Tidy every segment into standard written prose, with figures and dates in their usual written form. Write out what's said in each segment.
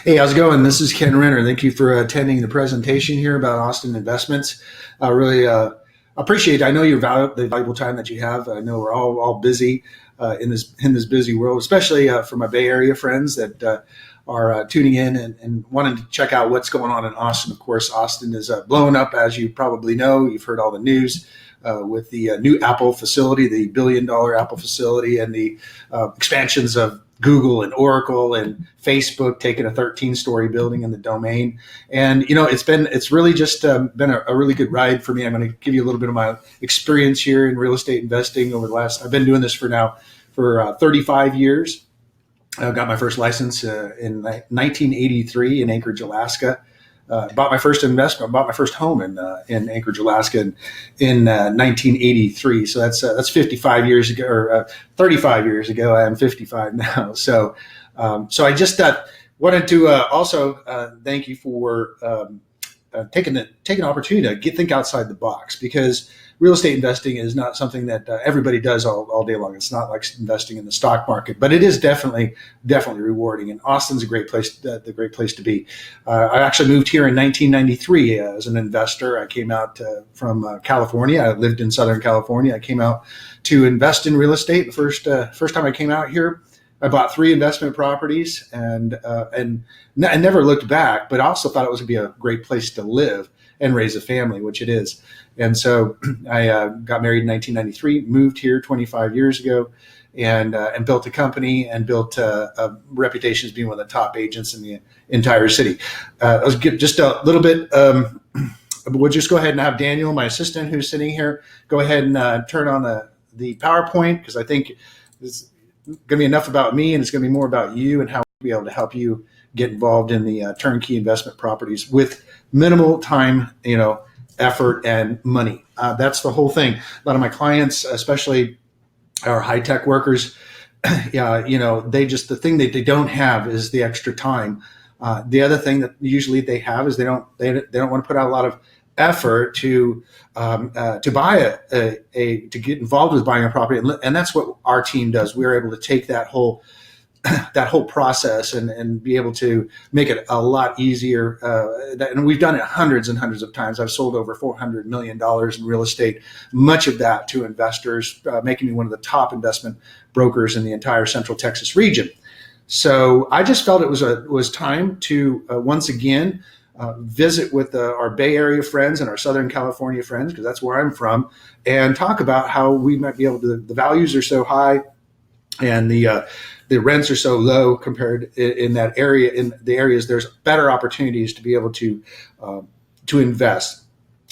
Hey, how's it going? This is Kenn Renner. Thank you for attending the presentation here about Austin investments. I really appreciate it. I know the valuable time that you have. I know we're all busy in this busy world, especially for my Bay Area friends that are tuning in and wanting to check out what's going on in Austin. Of course, Austin is blowing up, as you probably know. You've heard all the news with the new Apple facility, the $1 billion Apple facility, and the expansions of Google and Oracle and Facebook taking a 13-story building in the Domain. And it's really just been a really good ride for me. I'm going to give you a little bit of my experience here in real estate investing over the last. I've been doing this for 35 years. I got my first license in 1983 in Anchorage, Alaska. Bought my first home in Anchorage, Alaska in 1983. So that's 55 years ago, or 35 years ago. I am 55 now. So I just wanted to also thank you for taking an opportunity to think outside the box, because real estate investing is not something that everybody does all day long. It's not like investing in the stock market, but it is definitely rewarding. And Austin's a great place to be. I actually moved here in 1993 as an investor. I came out from California. I lived in Southern California. I came out to invest in real estate. The first time I came out here, I bought 3 investment properties and never looked back, but I also thought it was going to be a great place to live and raise a family, which it is. And so I got married in 1993, moved here 25 years ago, and built a company and built a reputation as being one of the top agents in the entire city. I'll give just a little bit. We'll just go ahead and have Daniel, my assistant, who's sitting here, go ahead and turn on the PowerPoint, because I think it's going to be enough about me, and it's going to be more about you and how we'll be able to help you get involved in the turnkey investment properties with minimal time, effort and money. That's the whole thing. A lot of my clients, especially our high tech workers, the thing that they don't have is the extra time. The other thing that usually they have is they don't want to put out a lot of effort to buy to get involved with buying a property, and that's what our team does. We're able to take that whole process and be able to make it a lot easier. And we've done it hundreds and hundreds of times. I've sold over $400 million in real estate, much of that to investors, making me one of the top investment brokers in the entire Central Texas region. So I just felt it was time to once again visit with our Bay Area friends and our Southern California friends, because that's where I'm from, and talk about how we might be able to. The values are so high, and the rents are so low compared in that area. In the areas, there's better opportunities to be able to invest.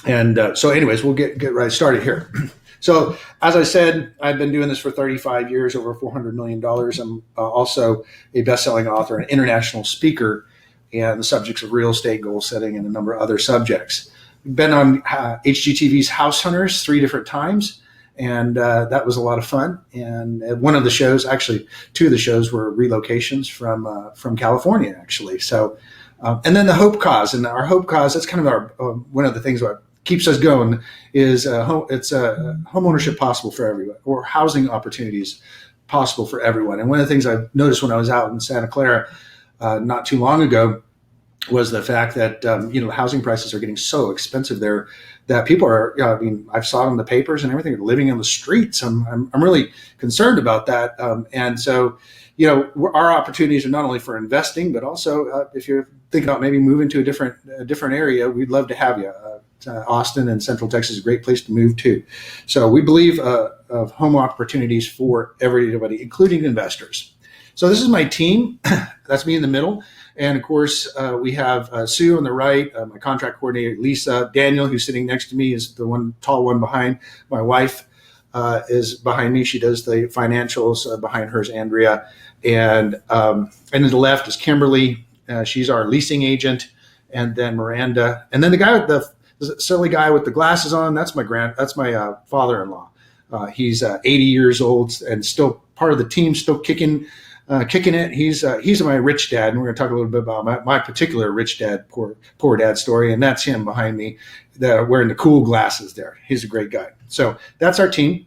And so, anyways, we'll get right started here. So, as I said, I've been doing this for 35 years, over $400 million. I'm also a best-selling author, an international speaker, and the subjects of real estate, goal setting, and a number of other subjects. Been on HGTV's House Hunters 3 different times. And that was a lot of fun. And one of the shows, actually, 2 of the shows were relocations from California, actually. So, and then the Hope Cause, and our Hope Cause, that's kind of our one of the things that keeps us going is it's home ownership possible for everyone, or housing opportunities possible for everyone. And one of the things I've noticed when I was out in Santa Clara not too long ago was the fact that housing prices are getting so expensive there that people are. I've saw it in the papers and everything, living on the streets. I'm really concerned about that. And so, our opportunities are not only for investing, but also if you're thinking about maybe moving to a different area, we'd love to have you. Austin and Central Texas is a great place to move to. So we believe of home opportunities for everybody, including investors. So this is my team. That's me in the middle. And of course, we have Sue on the right, my contract coordinator, Lisa. Daniel, who's sitting next to me, is the tall one behind. My wife is behind me. She does the financials. Behind her is Andrea. And to the left is Kimberly. She's our leasing agent. And then Miranda. And then the silly guy with the glasses on, that's my father-in-law. He's 80 years old and still part of the team, still kicking it. He's my rich dad, and we're going to talk a little bit about my particular rich dad, poor dad story, and that's him behind me, wearing the cool glasses there. He's a great guy. So that's our team.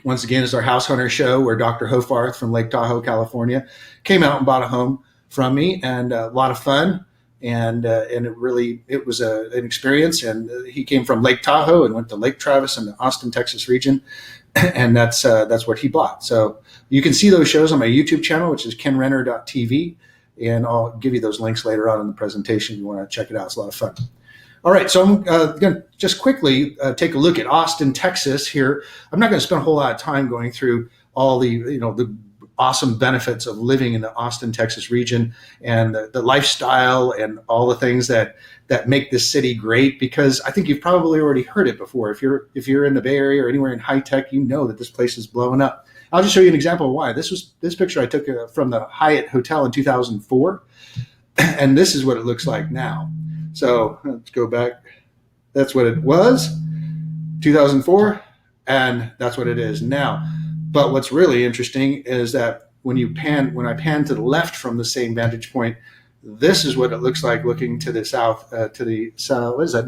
Once again, it's our House Hunter show, where Dr. Hofarth from Lake Tahoe, California, came out and bought a home from me, and a lot of fun. And it was an experience. And he came from Lake Tahoe and went to Lake Travis in the Austin, Texas region, and that's what he bought. So you can see those shows on my YouTube channel, which is KennRenner.tv, and I'll give you those links later on in the presentation if you want to check it out. It's a lot of fun. All right, so I'm going to just quickly take a look at Austin, Texas here. I'm not going to spend a whole lot of time going through all the awesome benefits of living in the Austin, Texas region, and the lifestyle and all the things that make this city great, because I think you've probably already heard it before. If you're in the Bay Area or anywhere in high tech, you know that this place is blowing up. I'll just show you an example of why. This picture I took from the Hyatt Hotel in 2004, and this is what it looks like now. So let's go back. That's what it was, 2004, and that's what it is now. But what's really interesting is that when I pan to the left from the same vantage point, this is what it looks like looking to the south, what is that,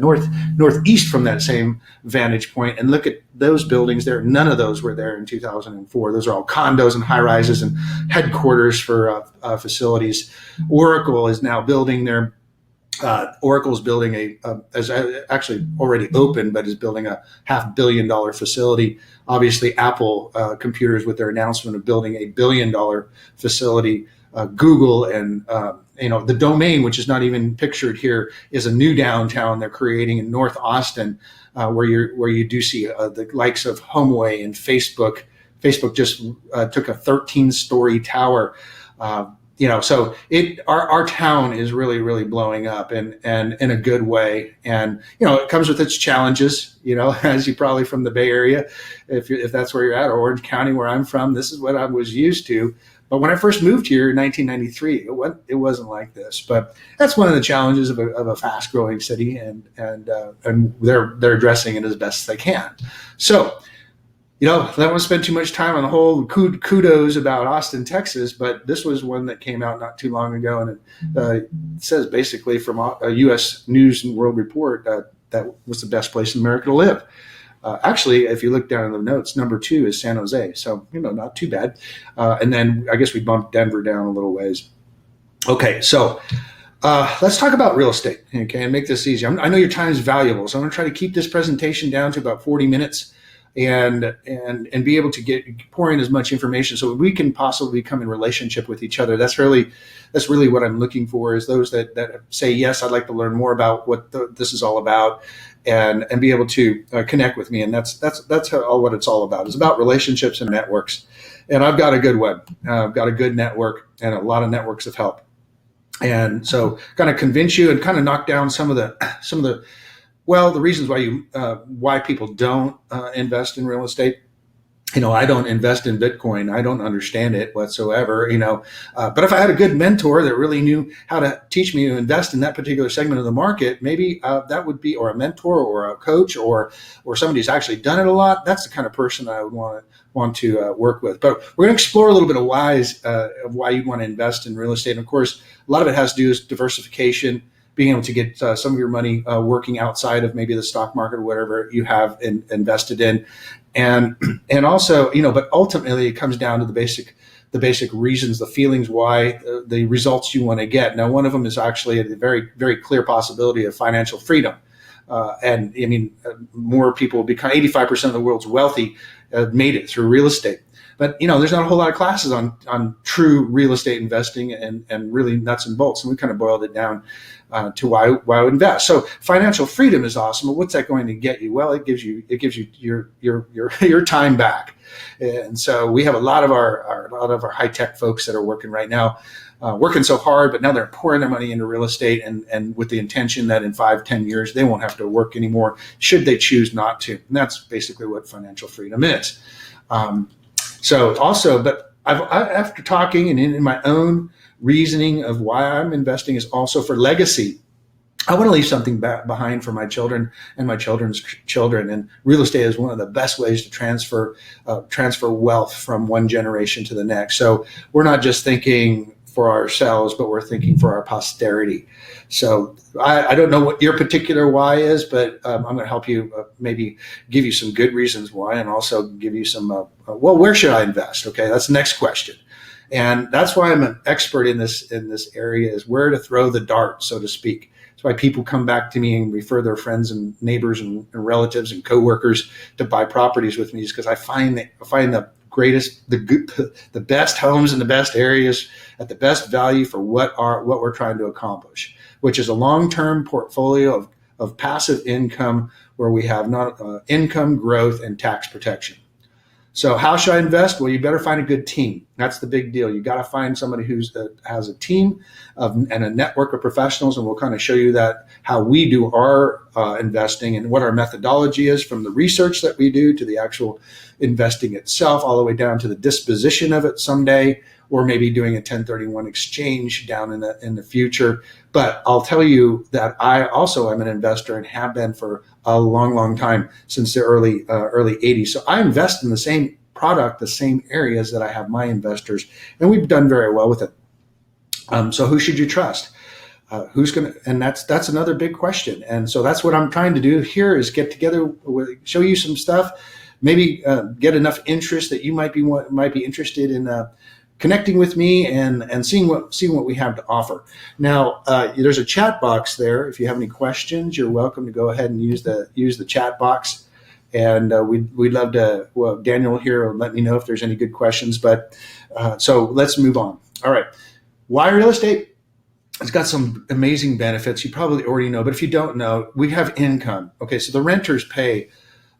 northeast from that same vantage point. And look at those buildings there. None of those were there in 2004. Those are all condos and high rises and headquarters for facilities. Oracle is now building their Oracle's building is actually already open, but is building a $500 million facility. Obviously, Apple computers with their announcement of building a $1 billion facility. Google and the Domain, which is not even pictured here, is a new downtown they're creating in North Austin, where you do see the likes of HomeAway and Facebook. Facebook just took a 13-story tower. So our town is really, really blowing up and in a good way. And, it comes with its challenges, as you probably from the Bay Area, if that's where you're at, or Orange County, where I'm from, this is what I was used to. But when I first moved here in 1993, it wasn't like this. But that's one of the challenges of a fast growing city, and they're addressing it as best they can. So, I don't want to spend too much time on the whole kudos about Austin, Texas, but this was one that came out not too long ago, and it says basically from a U.S. News and World Report that was the best place in America to live. Actually, if you look down in the notes, number 2 is San Jose, so not too bad. And then I guess we bumped Denver down a little ways. Okay, so let's talk about real estate, okay, and make this easy. I know your time is valuable, so I'm going to try to keep this presentation down to about 40 minutes. And be able to pour in as much information so we can possibly come in relationship with each other. That's really what I'm looking for, is those that say, yes, I'd like to learn more about what this is all about, and be able to connect with me. And that's what it's all about. It's about relationships and networks. And I've got a good one. I've got a good network and a lot of networks of help. And so kind of convince you and kind of knock down some of the reasons why people don't invest in real estate. I don't invest in Bitcoin. I don't understand it whatsoever. But if I had a good mentor that really knew how to teach me to invest in that particular segment of the market, maybe that would be, or a mentor or a coach or somebody who's actually done it a lot. That's the kind of person I would want to work with. But we're going to explore a little bit of why you want to invest in real estate. And of course, a lot of it has to do with diversification, being able to get some of your money working outside of maybe the stock market or whatever you have invested in, and also, but ultimately it comes down to the basic reasons, the feelings, why the results you want to get. Now, one of them is actually a very, very clear possibility of financial freedom, and I mean, more people become 85% of the world's wealthy made it through real estate. But there's not a whole lot of classes on true real estate investing and really nuts and bolts. And we kind of boiled it down to why I would invest. So financial freedom is awesome, but what's that going to get you? Well, it gives you your time back. And so we have a lot of our high tech folks that are working right now, working so hard, but now they're pouring their money into real estate and with the intention that in 5-10 years they won't have to work anymore, should they choose not to. And that's basically what financial freedom is. But after talking and in my own reasoning of why I'm investing is also for legacy. I want to leave something behind for my children and my children's children. And real estate is one of the best ways to transfer wealth from one generation to the next. So we're not just thinking for ourselves, but we're thinking for our posterity. So I don't know what your particular why is, but I'm going to help you maybe give you some good reasons why, and also give you some, where should I invest? Okay, that's the next question. And that's why I'm an expert in this area, is where to throw the dart, so to speak. That's why people come back to me and refer their friends and neighbors and relatives and coworkers to buy properties with me, just because I find the greatest, the best homes in the best areas at the best value for what we're trying to accomplish, which is a long-term portfolio of passive income where we have not income growth and tax protection. So how should I invest? Well, you better find a good team. That's the big deal. You got to find somebody who has a team and a network of professionals, and we'll kind of show you that how we do our investing and what our methodology is, from the research that we do to the actual investing itself, all the way down to the disposition of it someday, or maybe doing a 1031 exchange down in the future. But I'll tell you that I also am an investor and have been for a long, long time, since the early 80s. So I invest in the same product, the same areas that I have my investors, and we've done very well with it. So who should you trust? Who's going to, and that's another big question. And so that's what I'm trying to do here, is get together, show you some stuff, maybe get enough interest that you might be interested in connecting with me and seeing what we have to offer. Now, there's a chat box there. If you have any questions, you're welcome to go ahead and use the chat box. And we'd love to. Well, Daniel here will let me know if there's any good questions. But so let's move on. All right, why real estate? It's got some amazing benefits. You probably already know, but if you don't know, we have income. Okay, so the renters pay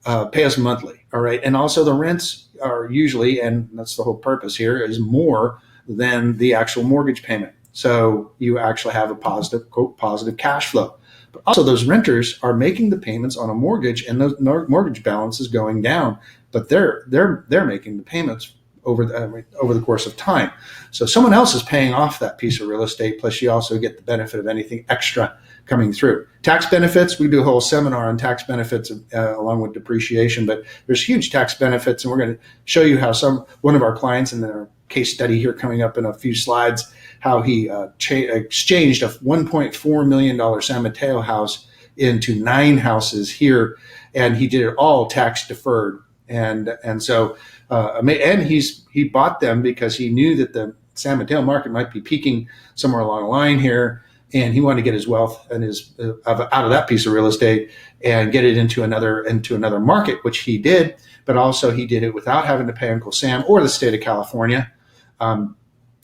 us monthly. All right, and also the rents are usually, and that's the whole purpose here, is more than the actual mortgage payment. So you actually have a positive, quote, positive cash flow. But also those renters are making the payments on a mortgage, and those mortgage balance is going down, but they're making the payments over the course of time. So someone else is paying off that piece of real estate, plus you also get the benefit of anything extra coming through. Tax benefits, we do a whole seminar on tax benefits along with depreciation, but there's huge tax benefits, and we're going to show you how one of our clients in their case study here coming up in a few slides, how he exchanged a $1.4 million San Mateo house into 9 houses here, and he did it all tax deferred. And so he bought them because he knew that the San Mateo market might be peaking somewhere along the line here, and he wanted to get his wealth and his out of that piece of real estate and get it into another market, which he did. But also he did it without having to pay Uncle Sam or the state of California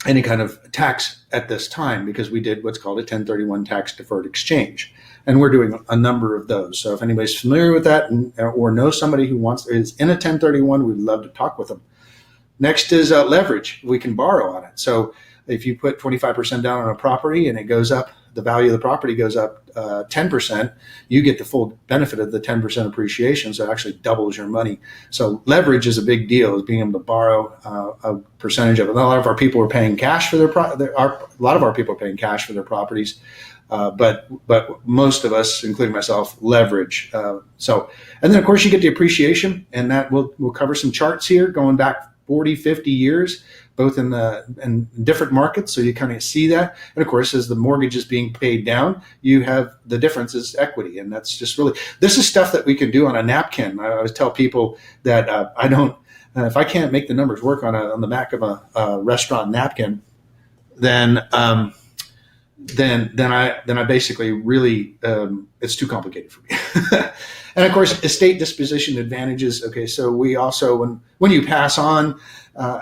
any kind of tax at this time, because we did what's called a 1031 tax deferred exchange, and we're doing a number of those. So if anybody's familiar with that or knows somebody who is in a 1031, we'd love to talk with them. Next is leverage. We can borrow on it. So if you put 25% down on a property and it goes up, the value of the property goes up 10%, you get the full benefit of the 10% appreciation. So it actually doubles your money. So leverage is a big deal, is being able to borrow a percentage of it. A lot of our people are paying cash for their properties, but most of us, including myself, leverage. And then of course you get the appreciation, and that we'll cover some charts here going back 40, 50 years, both in different markets. So you kind of see that. And of course, as the mortgage is being paid down, you have the difference is equity. And that's just this is stuff that we can do on a napkin. I always tell people that if I can't make the numbers work on the back of a restaurant napkin, then I basically really, it's too complicated for me. And of course, estate disposition advantages. Okay, so we also, when you pass on,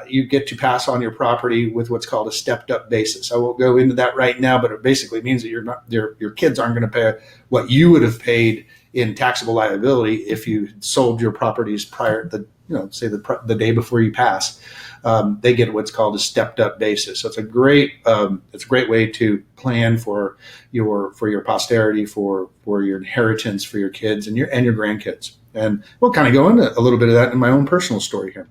you get to pass on your property with what's called a stepped up basis. I won't go into that right now, but it basically means that your kids aren't going to pay what you would have paid in taxable liability if you sold your properties prior to the day before you pass. They get what's called a stepped up basis. So it's a great way to plan for your posterity, for your inheritance for your kids and your grandkids. And we'll kind of go into a little bit of that in my own personal story here.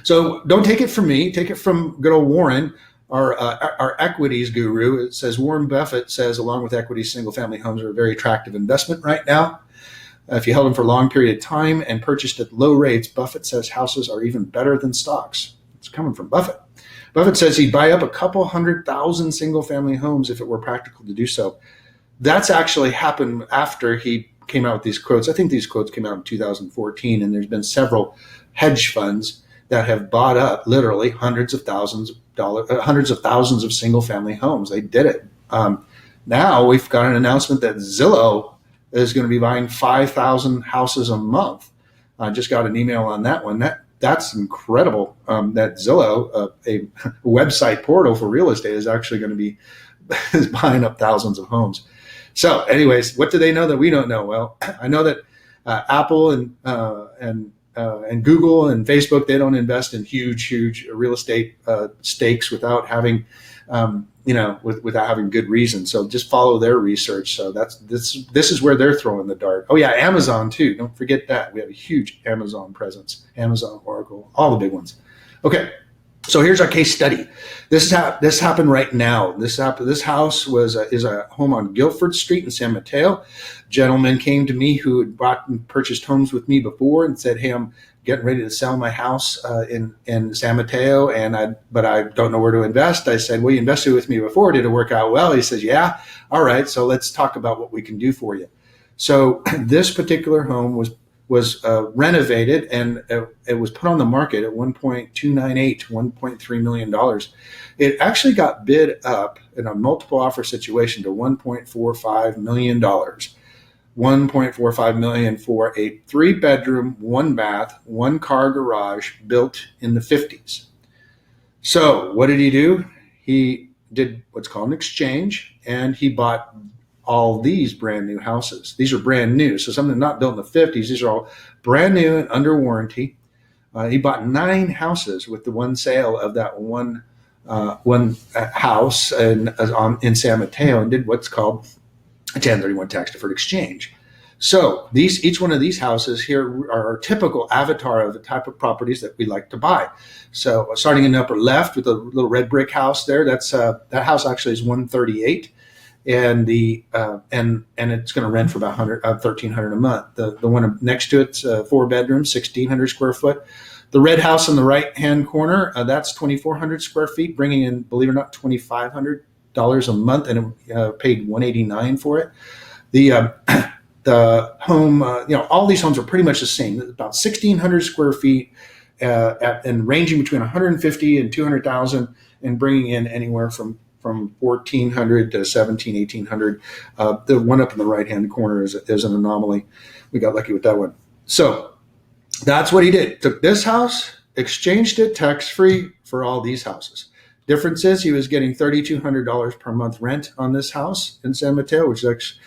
So don't take it from me, take it from good old Warren, our equities guru. It says Warren Buffett says, along with equities, single family homes are a very attractive investment right now. If you held them for a long period of time and purchased at low rates, Buffett says houses are even better than stocks. It's coming from Buffett. Buffett says he'd buy up a couple 100,000 single-family homes if it were practical to do so. That's actually happened after he came out with these quotes. I think these quotes came out in 2014, and there's been several hedge funds that have bought up literally hundreds of thousands of single family homes. They did it. Now we've got an announcement that Zillow is going to be buying 5,000 houses a month. I just got an email on that one. That's incredible. That Zillow, a website portal for real estate, is actually going to be is buying up thousands of homes. So, anyways, what do they know that we don't know? Well, I know that Apple and Google and Facebook, they don't invest in huge real estate stakes without having without having good reason. So just follow their research. So this is where they're throwing the dart. Oh yeah, Amazon too. Don't forget that. We have a huge Amazon presence. Amazon, Oracle, all the big ones. Okay. So here's our case study. This happened right now. This house is a home on Guildford Street in San Mateo. Gentleman came to me who had bought and purchased homes with me before and said, "Hey, I'm getting ready to sell my house in San Mateo, but I don't know where to invest." I said, "Well, you invested with me before. Did it work out well?" He says, "Yeah." "All right, so let's talk about what we can do for you." So this particular home was renovated, and it was put on the market at $1.298 million. It actually got bid up in a multiple offer situation to $1.45 million. $1.45 million for a 3-bedroom, 1-bath, 1-car garage built in the 50s. So what did he do? He did what's called an exchange, and he bought all these brand new houses. These are brand new. So something not built in the 50s. These are all brand new and under warranty. He bought 9 houses with the one sale of that one house in San Mateo, and did what's called a 1031 tax deferred exchange. So each one of these houses here are our typical avatar of the type of properties that we like to buy. So starting in the upper left with a little red brick house there, that house actually is 138. And and it's going to rent for about $1,300 a month. The one next to it's 4 bedrooms, 1,600 square foot. The red house in the right hand corner, that's 2,400 square feet, bringing in, believe it or not, $2,500 a month, and it paid $189 for it. The home, all these homes are pretty much the same, about 1,600 square feet, and ranging between 150 and 200,000, and bringing in anywhere from 1,400 to 1,800. The one up in the right-hand corner is an anomaly. We got lucky with that one. So that's what he did. Took this house, exchanged it tax-free for all these houses. Difference is he was getting $3,200 per month rent on this house in San Mateo, which is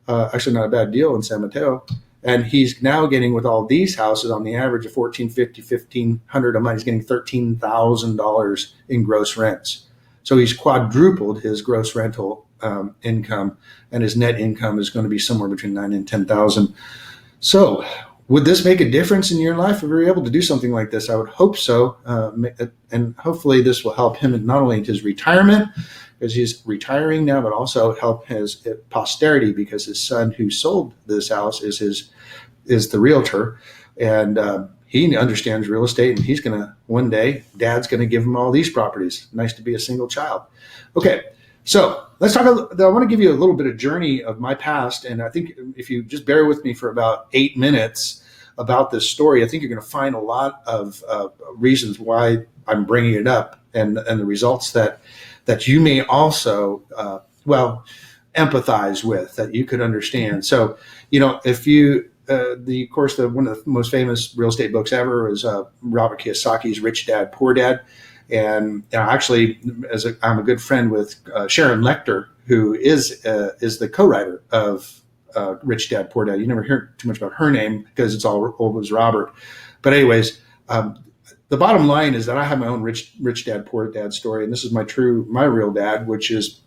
actually not a bad deal in San Mateo. And he's now getting, with all these houses, on the average of $1,450, $1,500 a month, he's getting $13,000 in gross rents. So he's quadrupled his gross rental income, and his net income is going to be somewhere between $9,000 and $10,000. So would this make a difference in your life if you're able to do something like this? I would hope so. And hopefully this will help him in not only his retirement, because he's retiring now, but also help his posterity, because his son who sold this house is the realtor. And he understands real estate, and he's going to, one day, Dad's going to give him all these properties. Nice to be a single child. Okay, so let's talk. I want to give you a little bit of journey of my past, and I think if you just bear with me for about 8 minutes about this story, I think you're going to find a lot of reasons why I'm bringing it up, and the results that you may also empathize with, that you could understand. So, if you one of the most famous real estate books ever is Robert Kiyosaki's Rich Dad, Poor Dad. And actually, I'm a good friend with Sharon Lechter, who is the co-writer of Rich Dad, Poor Dad. You never hear too much about her name because it's always Robert. But anyways, the bottom line is that I have my own rich dad, poor dad story. And this is my real dad, which is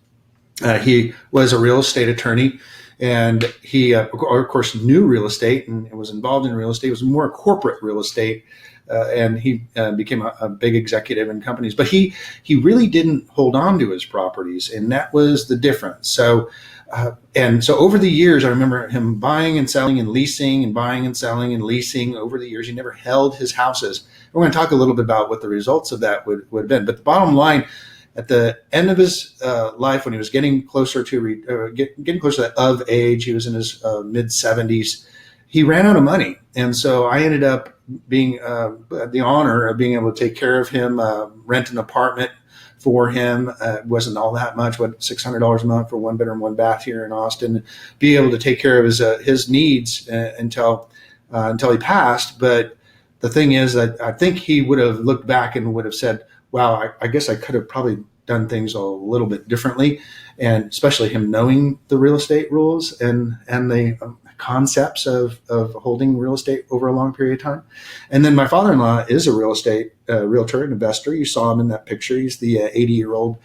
he was a real estate attorney. And he, of course, knew real estate and was involved in real estate. It was more corporate real estate, and he became a big executive in companies. But he really didn't hold on to his properties, and that was the difference. So over the years, I remember him buying and selling and leasing, and buying and selling and leasing over the years. He never held his houses. We're going to talk a little bit about what the results of that would have been. But the bottom line, at the end of his life, when he was getting closer to getting closer to of age, he was in his mid 70s, he ran out of money. And so I ended up being the honor of being able to take care of him, rent an apartment for him. It wasn't all that much, but $600 a month for 1 bedroom, 1 bath here in Austin. Be able to take care of his needs until he passed. But the thing is that I think he would have looked back and would have said, "Wow, I guess I could have probably done things a little bit differently," and especially him knowing the real estate rules and the concepts of holding real estate over a long period of time. And then my father-in-law is a real estate realtor and investor. You saw him in that picture. He's the 80-year-old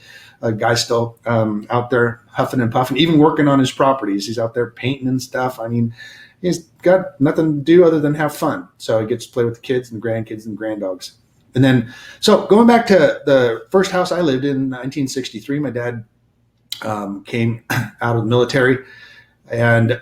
guy still out there huffing and puffing, even working on his properties. He's out there painting and stuff. I mean, he's got nothing to do other than have fun. So he gets to play with the kids and grandkids and granddogs. And then, so going back to the first house I lived in 1963, my dad came out of the military, and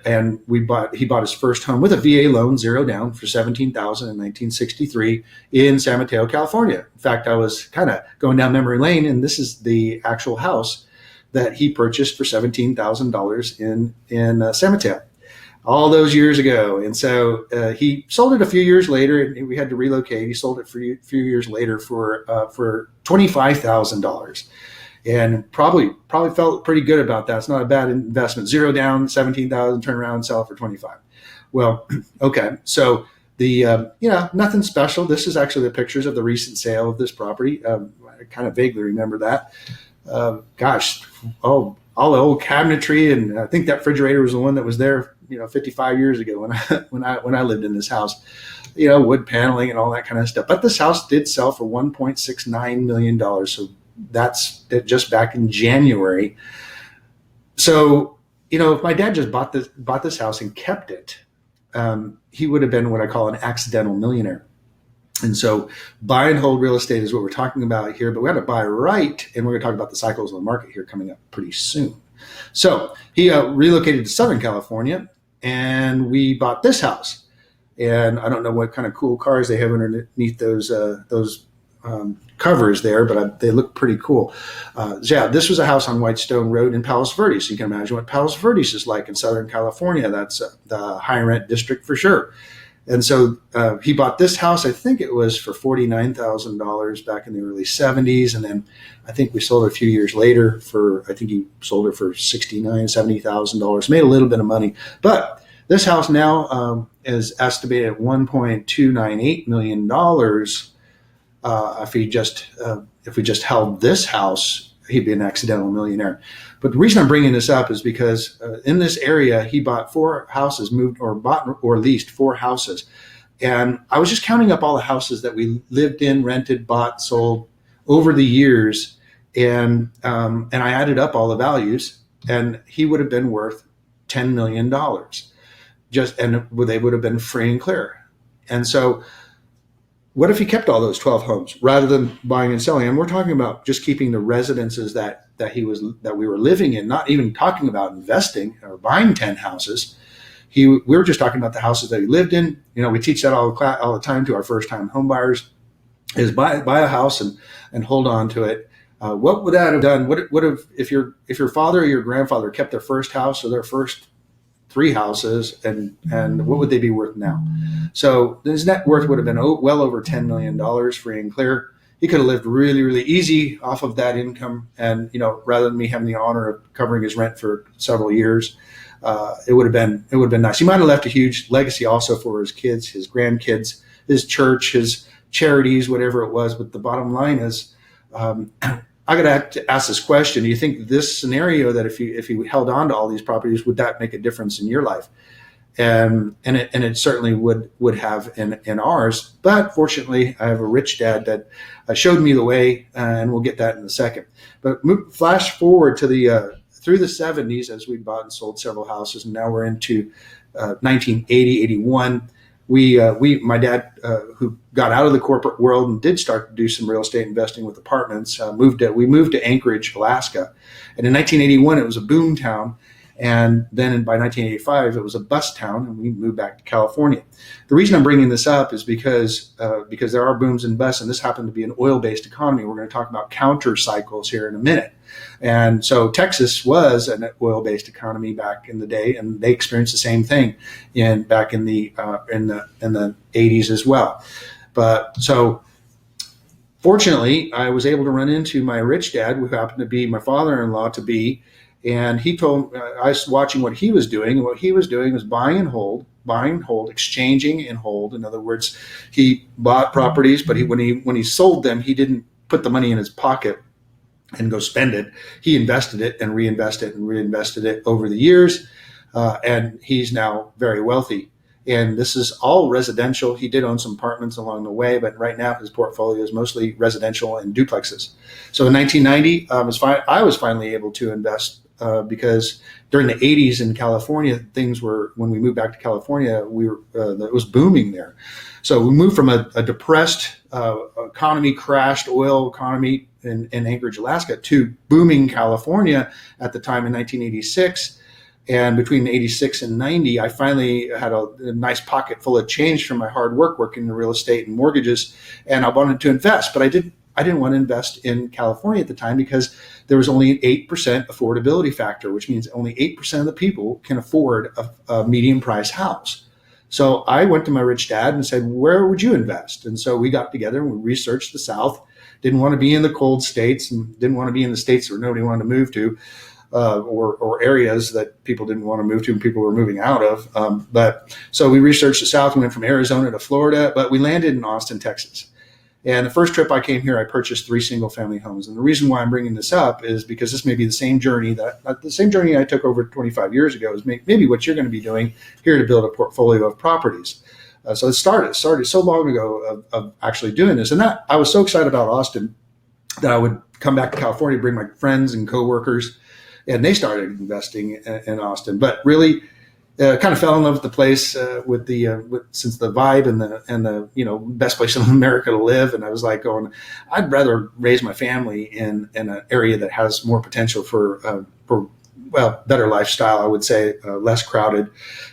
he bought his first home with a VA loan, zero down, for $17,000 in 1963 in San Mateo, California. In fact, I was kind of going down memory lane, and this is the actual house that he purchased for $17,000 in San Mateo all those years ago. And so he sold it a few years later, and we had to relocate. He sold it for a few years later for $25,000. And probably felt pretty good about that. It's not a bad investment. Zero down, 17,000, turn around and sell it for 25. Well, okay. So the nothing special. This is actually the pictures of the recent sale of this property. I kind of vaguely remember that. All the old cabinetry, and I think that refrigerator was the one that was there, 55 years ago when I lived in this house. Wood paneling and all that kind of stuff. But this house did sell for $1.69 million. So that's just back in January. So, if my dad just bought this house and kept it, he would have been what I call an accidental millionaire. And so buy and hold real estate is what we're talking about here, but we got to buy right. And we're going to talk about the cycles of the market here coming up pretty soon. So he relocated to Southern California, and we bought this house. And I don't know what kind of cool cars they have underneath those covers there, but they look pretty cool. This was a house on Whitestone Road in Palos Verdes. So you can imagine what Palos Verdes is like in Southern California. That's the high rent district for sure. And so he bought this house, I think it was for $49,000 back in the early 70s. And then I think we sold it a few years later he sold it for $69,000, $70,000, made a little bit of money. But this house now is estimated at $1.298 million. If we just held this house, he'd be an accidental millionaire. But the reason I'm bringing this up is because in this area, he bought 4 houses, bought or leased 4 houses. And I was just counting up all the houses that we lived in, rented, bought, sold over the years. And I added up all the values, and he would have been worth $10 million. And they would have been free and clear. And so what if he kept all those 12 homes rather than buying and selling? And we're talking about just keeping the residences that we were living in, not even talking about investing or buying 10 houses. We were just talking about the houses that he lived in. We teach that all the time to our first-time home buyers, is buy a house and hold on to it. What would that have done? What if your father or your grandfather kept their first house or their first 3 houses, and what would they be worth now? So his net worth would have been well over $10 million free and clear. He could have lived really, really easy off of that income. And, rather than me having the honor of covering his rent for several years, it would have been nice. He might have left a huge legacy also for his kids, his grandkids, his church, his charities, whatever it was. But the bottom line is, I got to ask this question. Do you think this scenario, that if you held on to all these properties, would that make a difference in your life? And it certainly would have in ours. But fortunately, I have a rich dad that showed me the way, and we'll get that in a second. But flash forward to through the 70s, as we bought and sold several houses, and now we're into 1980, 81. My dad, who got out of the corporate world and did start to do some real estate investing with apartments, we moved to Anchorage, Alaska. And in 1981, it was a boom town. And then by 1985, it was a bust town, and we moved back to California. The reason I'm bringing this up is because there are booms and busts, and this happened to be an oil-based economy. We're going to talk about counter cycles here in a minute. And so Texas was an oil-based economy back in the day, and they experienced the same thing back in the 80s as well. But so fortunately, I was able to run into my rich dad, who happened to be my father-in-law to be, and he told I was watching what he was doing, and what he was doing was buying and hold, exchanging and hold. In other words, he bought properties, but when he sold them, he didn't put the money in his pocket and go spend it. He invested it and reinvested it over the years, and he's now very wealthy. And this is all residential. He did own some apartments along the way, but right now his portfolio is mostly residential and duplexes. So in 1990, I was finally able to invest because during the 80s in California, when we moved back to California, it was booming there. So we moved from a depressed economy, crashed oil economy in Anchorage, Alaska, to booming California at the time in 1986. And between 86 and 90, I finally had a nice pocket full of change from my hard work working in real estate and mortgages. And I wanted to invest, but I didn't want to invest in California at the time because there was only an 8% affordability factor, which means only 8% of the people can afford a medium price house. So I went to my rich dad and said, where would you invest? And so we got together and we researched the South. Didn't want to be in the cold states and didn't want to be in the states where nobody wanted to move to. Or areas that people didn't want to move to and people were moving out of. But so we researched the South. We went from Arizona to Florida, but we landed in Austin, Texas. And the first trip I came here, I purchased 3 single-family homes. And the reason why I'm bringing this up is because this may be the same journey I took over 25 years ago is maybe what you're going to be doing here to build a portfolio of properties. So it started so long ago of actually doing this. And that I was so excited about Austin that I would come back to California, bring my friends and coworkers, and they started investing in Austin. But really, kind of fell in love with the place since the vibe and the best place in America to live. And I was like I'd rather raise my family in an area that has more potential for better lifestyle. I would say less crowded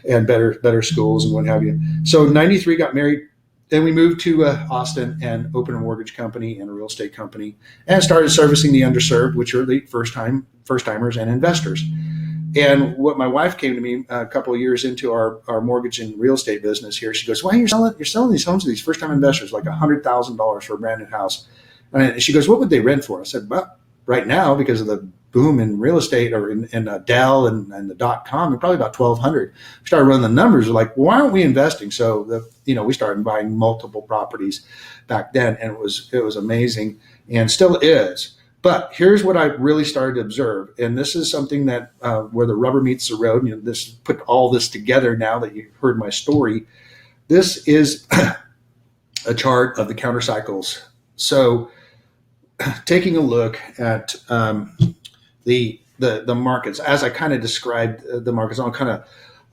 and better schools and what have you. So in '93 got married. Then we moved to Austin and opened a mortgage company and a real estate company and started servicing the underserved, which are the first-timers and investors. And what my wife came to me a couple of years into our mortgage and real estate business here, she goes, "Why you're selling these homes to these first-time investors, like $100,000 for a brand new house?" And she goes, "What would they rent for?" I said, "Well, right now, because of the boom in real estate or in Dell and the .com, they're probably about $1,200. We started running the numbers. We're like, well, why aren't we investing? So we started buying multiple properties back then, and it was amazing and still is. But here's what I really started to observe, and this is something that where the rubber meets the road. This put all this together. Now that you heard my story, this is a chart of the counter cycles. So taking a look at the markets, as I kind of described the markets, I'll kind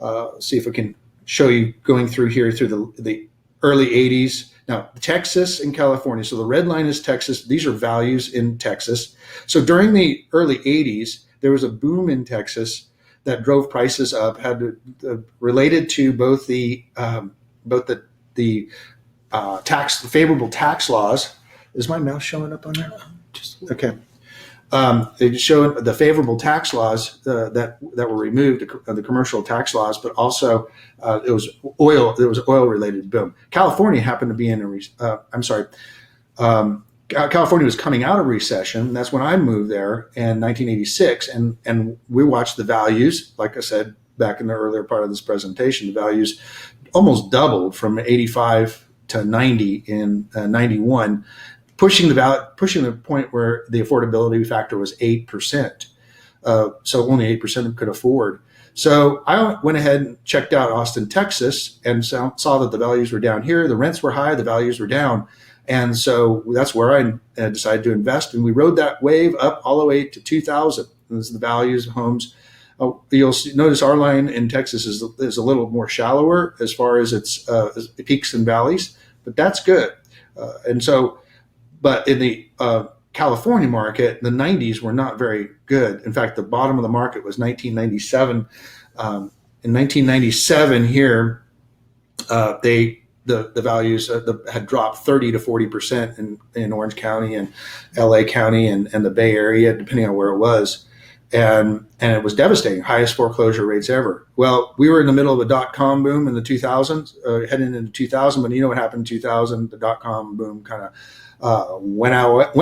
of see if I can show you going through here through the early 80s. Now, Texas and California. So the red line is Texas. These are values in Texas. So during the early 80s, there was a boom in Texas that drove prices up, related to both the favorable tax laws. Is my mouse showing up on there? Okay. It showed the favorable tax laws that were removed, the commercial tax laws, but also it was oil. There was oil related boom. California happened to be in California was coming out of recession. That's when I moved there in 1986, and we watched the values. Like I said back in the earlier part of this presentation, the values almost doubled from 85 to 90 in 91. Pushing the point where the affordability factor was 8%. So only 8% could afford. So I went ahead and checked out Austin, Texas, and saw that the values were down here. The rents were high, the values were down. And so that's where I decided to invest. And we rode that wave up all the way to 2000. And this is the values of homes. You'll notice our line in Texas is a little more shallower as far as its peaks and valleys, but that's good. But in the California market, the 90s were not very good. In fact, the bottom of the market was 1997. In 1997 here, the values had dropped 30 to 40% in Orange County and LA County and the Bay Area, depending on where it was. And it was devastating, highest foreclosure rates ever. Well, we were in the middle of a dot-com boom in the 2000s, heading into 2000, but you know what happened in 2000? The dot-com boom kind of went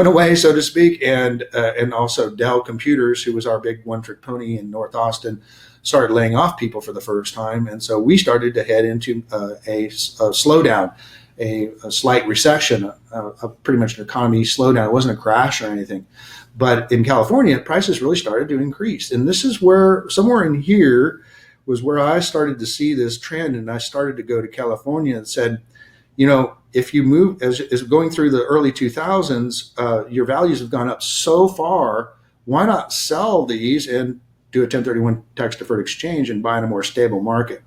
away, so to speak, and also Dell Computers, who was our big one-trick pony in North Austin, started laying off people for the first time, and so we started to head into a slowdown, a slight recession, pretty much an economy slowdown. It wasn't a crash or anything, but in California, prices really started to increase, and this is where somewhere in here was where I started to see this trend, and I started to go to California and said, you know, if you move as going through the early 2000s, your values have gone up so far. Why not sell these and do a 1031 tax deferred exchange and buy in a more stable market?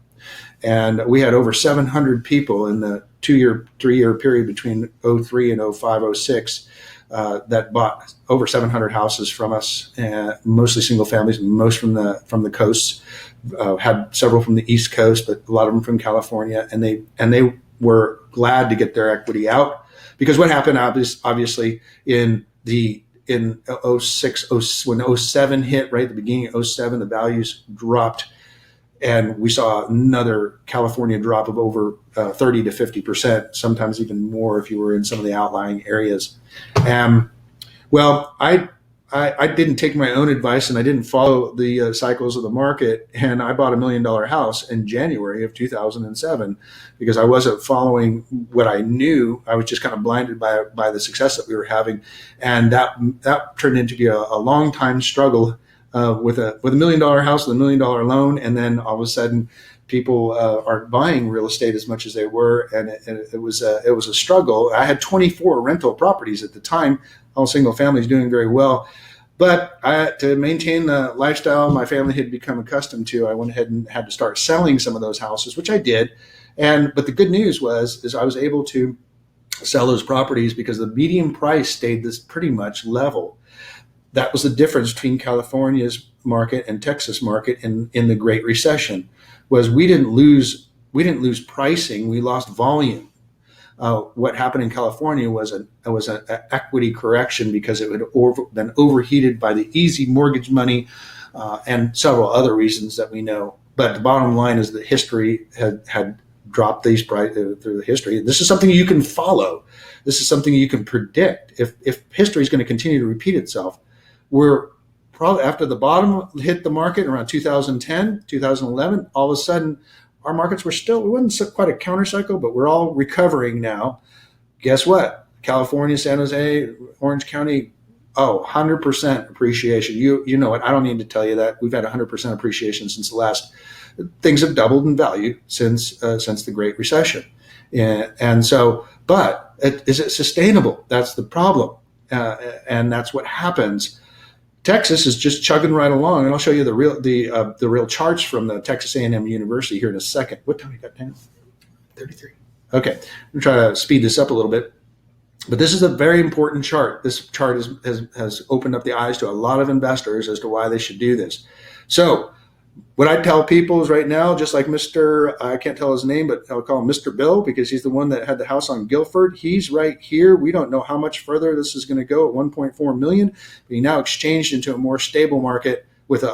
And we had over 700 people in the 3 year period between 03 and 05, 06 that bought over 700 houses from us, mostly single families, most from the coasts. Had several from the East Coast, but a lot of them from California, and they were glad to get their equity out, because what happened obviously in 06, when 07 hit, right at the beginning of 07, the values dropped, and we saw another California drop of over 30 to 50%, sometimes even more if you were in some of the outlying areas. Well, I didn't take my own advice, and I didn't follow the cycles of the market, and I bought $1 million house in January of 2007 because I wasn't following what I knew. I was just kind of blinded by the success that we were having, and that turned into be a long time struggle with a $1 million house with $1 million loan, and then all of a sudden people aren't buying real estate as much as they were, and it was a struggle. I had 24 rental properties at the time, all single families, doing very well. But to maintain the lifestyle my family had become accustomed to, I went ahead and had to start selling some of those houses, which I did. But the good news is I was able to sell those properties because the median price stayed this pretty much level. That was the difference between California's market and Texas market in the Great Recession. Was we didn't lose pricing, we lost volume. What happened in California was an equity correction because it had been overheated by the easy mortgage money and several other reasons that we know. But the bottom line is that history had dropped these prices through the history. This is something you can follow. This is something you can predict. If history is going to continue to repeat itself, we're probably after the bottom hit the market around 2010, 2011, all of a sudden our markets were still, it wasn't quite a counter cycle, but we're all recovering now. Guess what? California, San Jose, Orange County, 100% appreciation. You know it. I don't need to tell you that. We've had 100% appreciation since things have doubled in value since the Great Recession. And so, but is it sustainable? That's the problem. And that's what happens. Texas is just chugging right along, and I'll show you the real charts from the Texas A&M University here in a second. What time you got now? 33. Okay, I'm gonna try to speed this up a little bit, but this is a very important chart. This chart has opened up the eyes to a lot of investors as to why they should do this. So what I tell people is right now, just like Mr. I can't tell his name, but I'll call him Mr. Bill because he's the one that had the house on Guildford. He's right here. We don't know how much further this is going to go at 1.4 million. But he now exchanged into a more stable market with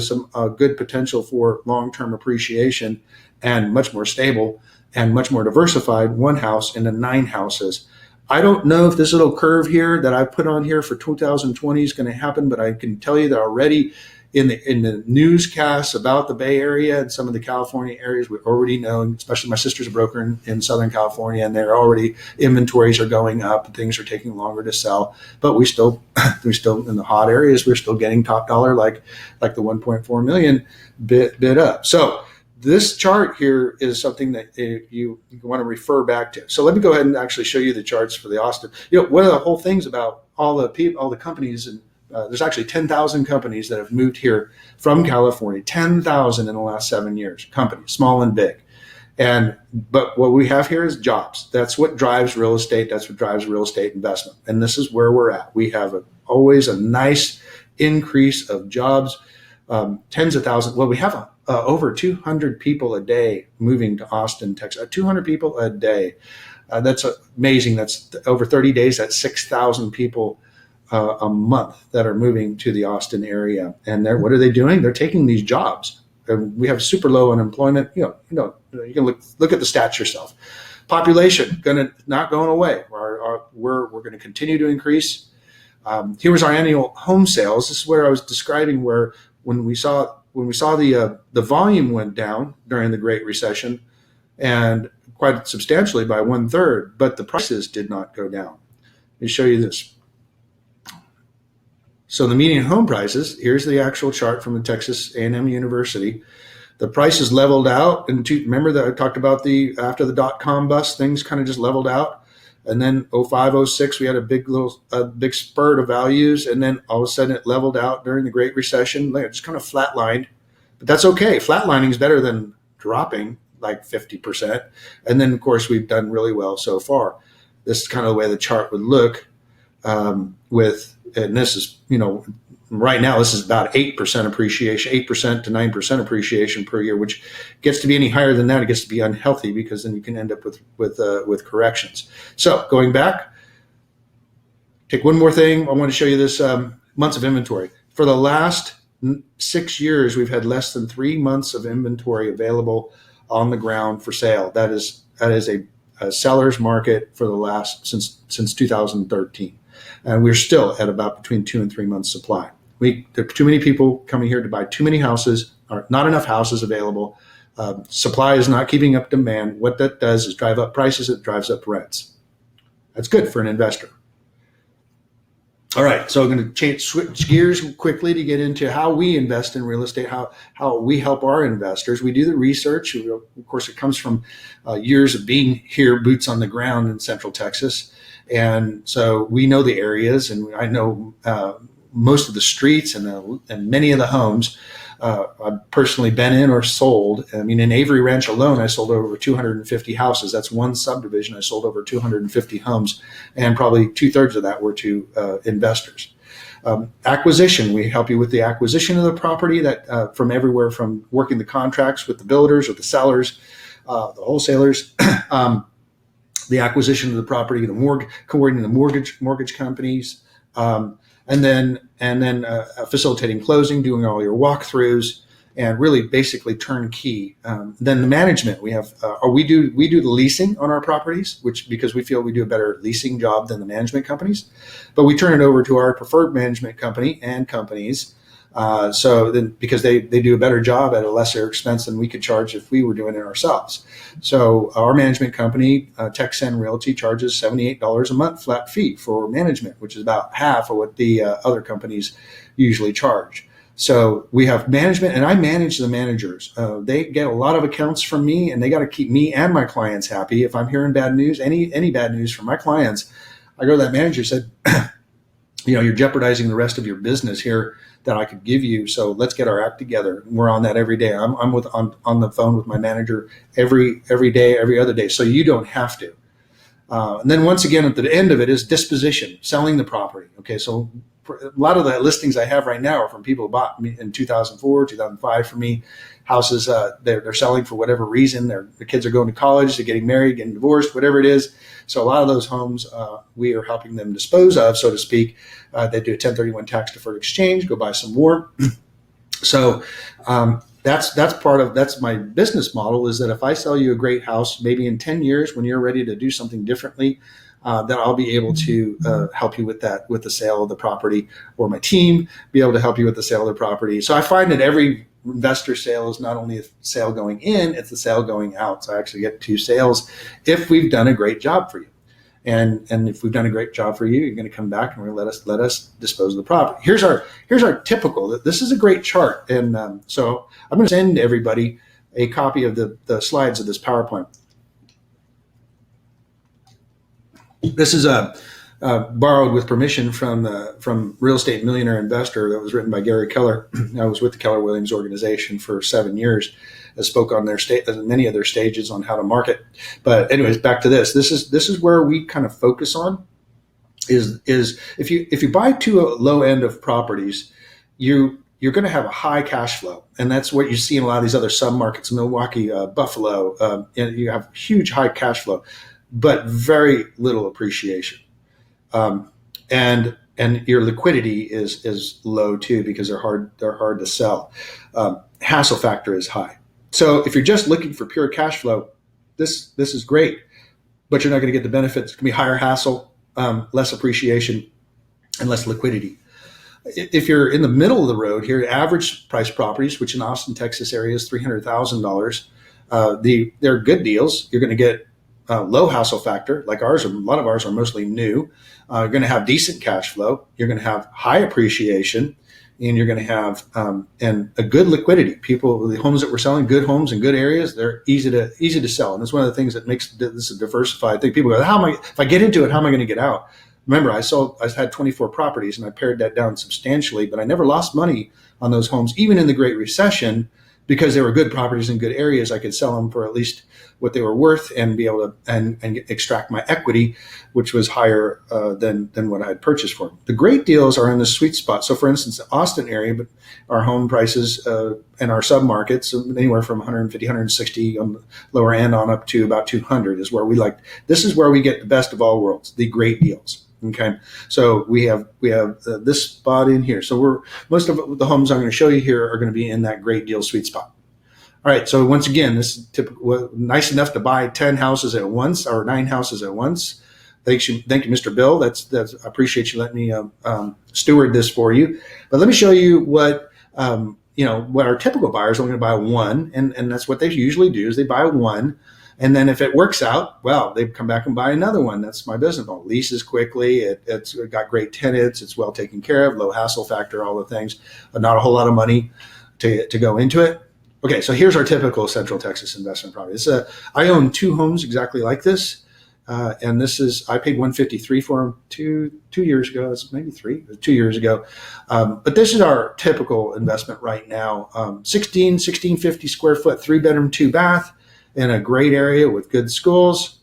some good potential for long-term appreciation and much more stable and much more diversified. One house into 9 houses. I don't know if this little curve here that I put on here for 2020 is going to happen, but I can tell you that already in the newscasts about the Bay Area and some of the California areas, we already know, especially my sister's a broker in Southern California, and they're already, inventories are going up and things are taking longer to sell. But we still in the hot areas, we're still getting top dollar like the 1.4 million bid up. So this chart here is something that you want to refer back to. So let me go ahead and actually show you the charts for the Austin. One of the whole things about all the companies, and there's actually 10,000 companies that have moved here from California, 10,000 in the last 7 years, companies, small and big. But what we have here is jobs. That's what drives real estate. That's what drives real estate investment. And this is where we're at. We have always a nice increase of jobs, tens of thousands. Well, we have over 200 people a day moving to Austin, Texas. 200 people a day. That's amazing. That's over 30 days. That's 6,000 people a month that are moving to the Austin area. And what are they doing? They're taking these jobs. And we have super low unemployment. You can look at the stats yourself. Population not going away. We're going to continue to increase. Here was our annual home sales. This is where I was describing where when we saw the volume went down during the Great Recession, and quite substantially by 1/3, but the prices did not go down. Let me show you this. So the median home prices, here's the actual chart from the Texas A&M University. The prices leveled out. And remember that I talked about after the dot-com bust, things kind of just leveled out. And then 05, 06, we had a big spurt of values. And then all of a sudden it leveled out during the Great Recession. It just kind of flatlined. But that's okay. Flatlining is better than dropping like 50%. And then, of course, we've done really well so far. This is kind of the way the chart would look and this is, right now, this is about 8% appreciation, 8% to 9% appreciation per year, which gets to be any higher than that, it gets to be unhealthy because then you can end up with corrections. So going back, take one more thing. I want to show you this months of inventory. For the last 6 years, we've had less than 3 months of inventory available on the ground for sale. That is a seller's market for the last since 2013. And we're still at about between 2 and 3 months supply. There are too many people coming here to buy too many houses, or not enough houses available. Supply is not keeping up demand. What that does is drive up prices. It drives up rents. That's good for an investor. All right, so I'm going to switch gears quickly to get into how we invest in real estate, how we help our investors. We do the research. Of course, it comes from years of being here, boots on the ground in Central Texas. And so we know the areas, and I know most of the streets and many of the homes. I've personally been in or sold. I mean, in Avery Ranch alone, I sold over 250 houses. That's one subdivision. I sold over 250 homes, and probably 2/3 of that were to investors. Acquisition, we help you with the acquisition of the property that from everywhere from working the contracts with the builders or the sellers, the wholesalers, the acquisition of the property, coordinating the mortgage companies, and then facilitating closing, doing all your walkthroughs, and really basically turnkey. Then the management, we do the leasing on our properties, because we feel we do a better leasing job than the management companies, but we turn it over to our preferred management company and companies. So then, because they do a better job at a lesser expense than we could charge if we were doing it ourselves. So our management company, T.E.A.M Realty, charges $78 a month flat fee for management, which is about half of what the other companies usually charge. So we have management, and I manage the managers. They get a lot of accounts from me, and they got to keep me and my clients happy. If I'm hearing bad news, any bad news from my clients, I go to that manager and said, you're jeopardizing the rest of your business here that I could give you. So let's get our act together. We're on that every day. I'm on the phone with my manager every day, every other day. So you don't have to. And then once again, at the end of it is disposition, selling the property. Okay, so a lot of the listings I have right now are from people who bought me in 2004, 2005 for me. Houses they're selling for whatever reason. The kids are going to college, they're getting married, getting divorced, whatever it is. So a lot of those homes we are helping them dispose of, so to speak. They do a 1031 tax deferred exchange, go buy some more. So that's my business model, is that if I sell you a great house, maybe in 10 years when you're ready to do something differently, that I'll be able to help you with that, with the sale of the property, or my team be able to help you with the sale of the property. So I find that every investor sale is not only a sale going in, it's a sale going out. So I actually get 2 sales if we've done a great job for you. And if we've done a great job for you, you're going to come back and we're going to let us dispose of the property. Here's our typical. This is a great chart, and so I'm going to send everybody a copy of the slides of this PowerPoint. This is borrowed with permission from Real Estate Millionaire Investor that was written by Gary Keller. I was with the Keller Williams organization for 7 years. I spoke on many of their stages on how to market. But anyways, back to this. This is where we kind of focus on is if you buy to a low end of properties, you're going to have a high cash flow, and that's what you see in a lot of these other submarkets, Milwaukee, Buffalo. And you have huge high cash flow, but very little appreciation. And your liquidity is low too, because they're hard to sell. Hassle factor is high. So if you're just looking for pure cash flow, this is great, but you're not going to get the benefits. It's going to be higher hassle, less appreciation, and less liquidity. If you're in the middle of the road here, average price properties, which in Austin, Texas area is $300,000, they're good deals. You're going to get low hassle factor, like ours. A lot of ours are mostly new. You're going to have decent cash flow. You're going to have high appreciation, and you're going to have and a good liquidity. The homes that we're selling, good homes in good areas, they're easy to sell. And it's one of the things that makes this a diversified thing. People go, if I get into it, how am I going to get out? Remember, I had 24 properties, and I pared that down substantially, but I never lost money on those homes, even in the Great Recession, because they were good properties in good areas. I could sell them for at least what they were worth and be able to and extract my equity, which was higher than what I had purchased for them. The great deals are in the sweet spot. So, for instance, the Austin area, but our home prices and our submarkets, anywhere from 150, 160 on the lower end on up to about 200 is where we like. This is where we get the best of all worlds, the great deals. Okay, so we have this spot in here. So most of the homes I'm going to show you here are going to be in that great deal sweet spot. All right, so once again, this is typical, nice enough to buy 10 houses at once or 9 houses at once. Thank you, Mr. Bill. I appreciate you letting me steward this for you. But let me show you what what our typical buyers are only going to buy one, and that's what they usually do is they buy one. And then if it works out, well, they come back and buy another one. That's my business model. Leases quickly. It's got great tenants. It's well taken care of, low hassle factor, all the things, but not a whole lot of money to go into it. Okay, so here's our typical Central Texas investment property. I own 2 homes exactly like this. And I paid $153 for them two years ago. It's maybe 2 years ago. But this is our typical investment right now. 1650 square foot, 3-bedroom, 2-bath. In a great area with good schools.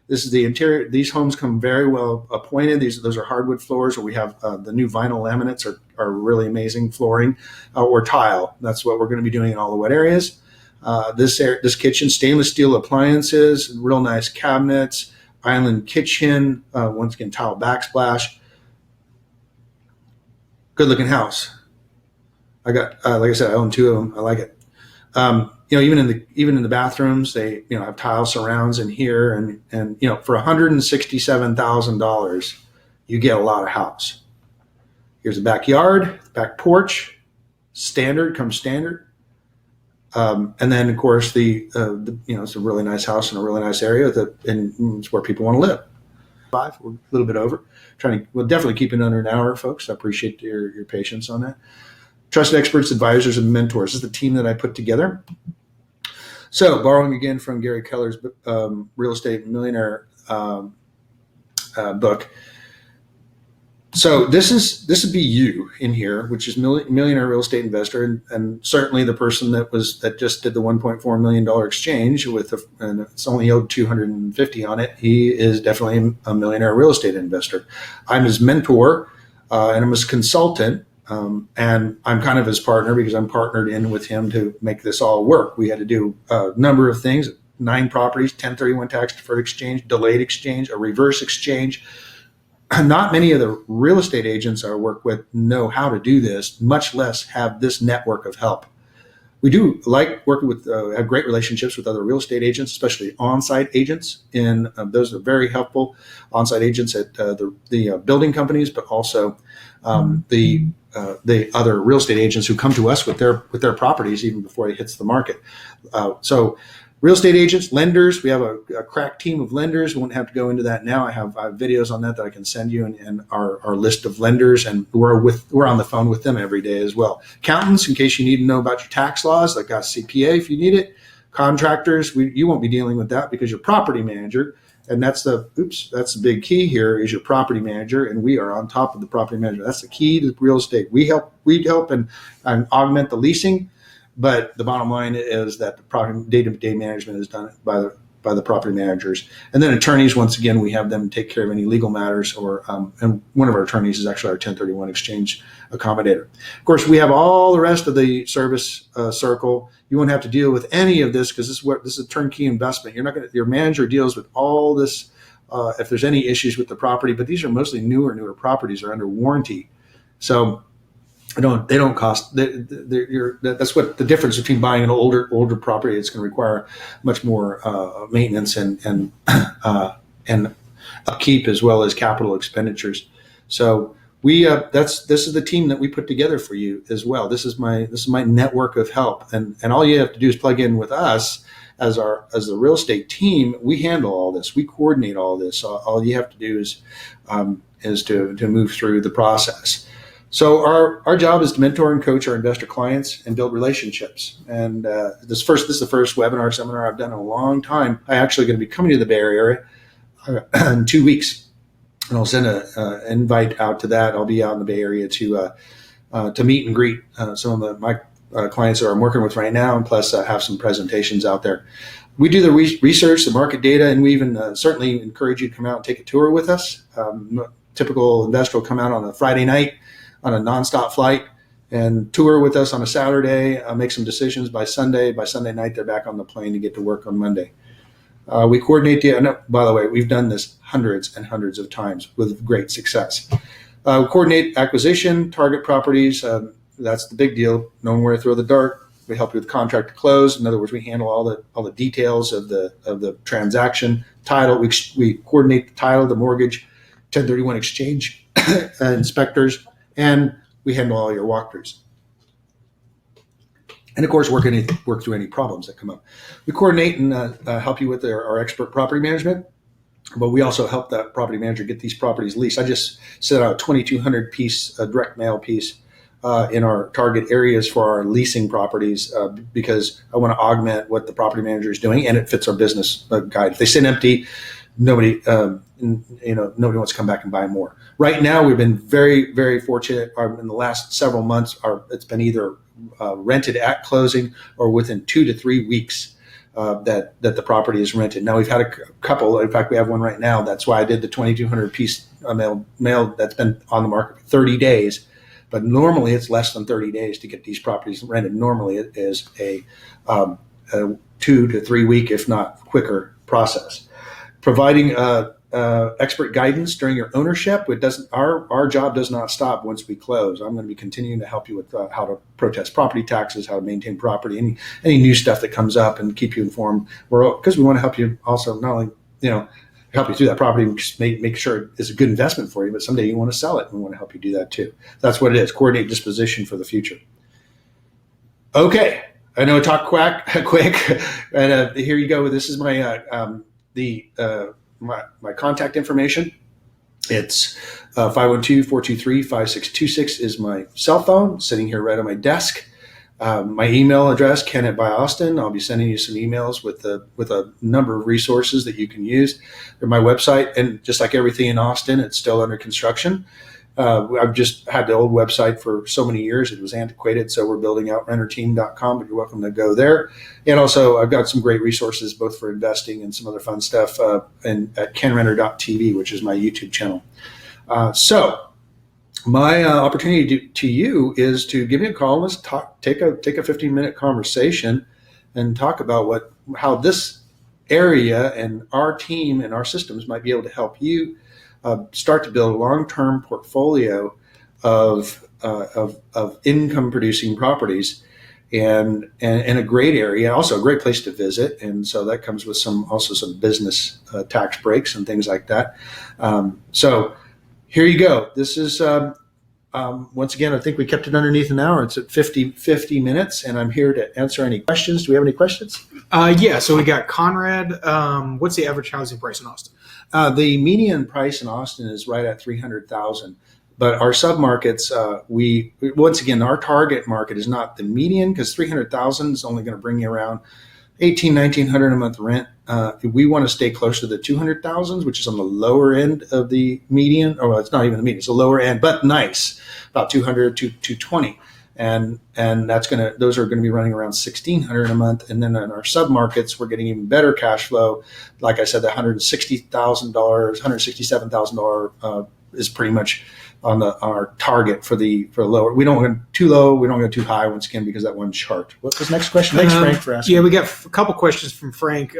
This is the interior. These homes come very well appointed. Those are hardwood floors, where we have the new vinyl laminates are really amazing flooring, or tile. That's what we're going to be doing in all the wet areas. This kitchen, stainless steel appliances, real nice cabinets, island kitchen. Once again, tile backsplash. Good looking house. I got like I said, I own 2 of them. I like it. Even in the bathrooms, they have tile surrounds in here, and for $167,000, you get a lot of house. Here's the backyard, back porch, standard. And then of course it's a really nice house in a really nice area and it's where people want to live. We're a little bit over. We'll definitely keep it under an hour, folks. I appreciate your patience on that. Trusted experts, advisors, and mentors. This is the team that I put together. So, borrowing again from Gary Keller's Real Estate Millionaire book. So this would be you in here, which is millionaire real estate investor, and certainly the person that just did the $1.4 million exchange and it's only owed $250 on it. He is definitely a millionaire real estate investor. I'm his mentor, and I'm his consultant. And I'm kind of his partner because I'm partnered in with him to make this all work. We had to do a number of things, 9 properties, 1031 tax deferred exchange, delayed exchange, a reverse exchange. Not many of the real estate agents I work with know how to do this, much less have this network of help. We do like working with, have great relationships with other real estate agents, especially on-site agents. And those are very helpful, on-site agents at the building companies, but also the other real estate agents who come to us with their properties even before it hits the market. So real estate agents, lenders, we have a crack team of lenders. We won't have to go into that now. I have videos on that I can send you and our list of lenders, and we're on the phone with them every day as well. Accountants, in case you need to know about your tax laws, like got CPA if you need it. Contractors, you won't be dealing with that because your property manager And that's the big key here is your property manager, and we are on top of the property manager. That's the key to real estate. We help and augment the leasing, but the bottom line is that the property day-to-day management is done by the property managers. And then attorneys, once again, we have them take care of any legal matters, and one of our attorneys is actually our 1031 exchange accommodator. Of course, we have all the rest of the service circle. You won't have to deal with any of this because this is a turnkey investment. Your manager deals with all this if there's any issues with the property, but these are mostly newer properties are under warranty. So they don't cost. That's what the difference between buying an older property. It's going to require much more maintenance and upkeep as well as capital expenditures. So this is the team that we put together for you as well. This is my network of help, and all you have to do is plug in with us as the real estate team. We handle all this. We coordinate all this. All you have to do is to move through the process. So our job is to mentor and coach our investor clients and build relationships. And this is the first webinar seminar I've done in a long time. I'm actually going to be coming to the Bay Area in 2 weeks. And I'll send an invite out to that. I'll be out in the Bay Area to meet and greet some of my clients that I'm working with right now, and plus have some presentations out there. We do the research, the market data, and we even certainly encourage you to come out and take a tour with us. Typical investor will come out on a Friday night on a nonstop flight and tour with us on a Saturday, make some decisions by Sunday. By Sunday night, they're back on the plane to get to work on Monday. We coordinate by the way, we've done this hundreds and hundreds of times with great success. Coordinate acquisition, target properties. That's the big deal. Knowing where to throw the dart. We help you with contract to close. In other words, we handle all the details of the transaction. Title. We coordinate the title, the mortgage, 1031 exchange, inspectors, and we handle all your walkthroughs. And of course, work through any problems that come up. We coordinate and help you with our expert property management, but we also help that property manager get these properties leased. I just set out a 2,200 piece direct mail piece in our target areas for our leasing properties because I want to augment what the property manager is doing, and it fits our business guide. If they sit empty, nobody wants to come back and buy more. Right now, we've been very, very fortunate. In the last several months, it's been either rented at closing or within 2 to 3 weeks that the property is rented. Now we've had a couple. In fact, we have one right now. That's why I did the 2,200 piece mail that's been on the market for 30 days. But normally it's less than 30 days to get these properties rented. Normally it is a 2 to 3 week, if not quicker, process. Providing expert guidance during your ownership. Our job does not stop once we close. I'm going to be continuing to help you with how to protest property taxes, how to maintain property, any new stuff that comes up, and keep you informed. Because we want to help you also not only help you through that property, and just make sure it's a good investment for you, but someday you want to sell it, and we want to help you do that too. That's what it is. Coordinate disposition for the future. Okay, I know I talk quick, and here you go. This is my my contact information. It's 512-423-5626 is my cell phone, sitting here right on my desk. My email address, Ken@BuyAustin. I'll be sending you some emails with a number of resources that you can use. They're my website, and just like everything in Austin, it's still under construction. I've just had the old website for so many years. It was antiquated, so we're building out rennerteam.com, but you're welcome to go there. And also, I've got some great resources both for investing and some other fun stuff at KennRenner.tv, which is my YouTube channel. So my opportunity to you is to give me a call. Let's take a 15-minute conversation and talk about how this area and our team and our systems might be able to help you start to build a long-term portfolio of income-producing properties, and a great area, also a great place to visit. And so that comes with some business tax breaks and things like that. So here you go. This is once again, I think we kept it underneath an hour. It's at 50 minutes, and I'm here to answer any questions. Do we have any questions? Yeah. So we got Conrad. What's the average housing price in Austin? The median price in Austin is right at $300,000, but our submarkets, once again, our target market is not the median, because $300,000 is only going to bring you around $1,800-1,900 a month rent. we want to stay close to the 200,000s, which is on the lower end of the median. Or well, it's not even the median; it's the lower end, but nice, about 200 to 220. And those are going to be running around 1,600 a month. And then in our submarkets, we're getting even better cash flow. Like I said, the $160,000, $167,000 is pretty much on our target for lower. We don't want to go too low. We don't want to go too high once again because that one chart. What was the next question? Thanks, Frank, for asking. Yeah, we got a couple questions from Frank.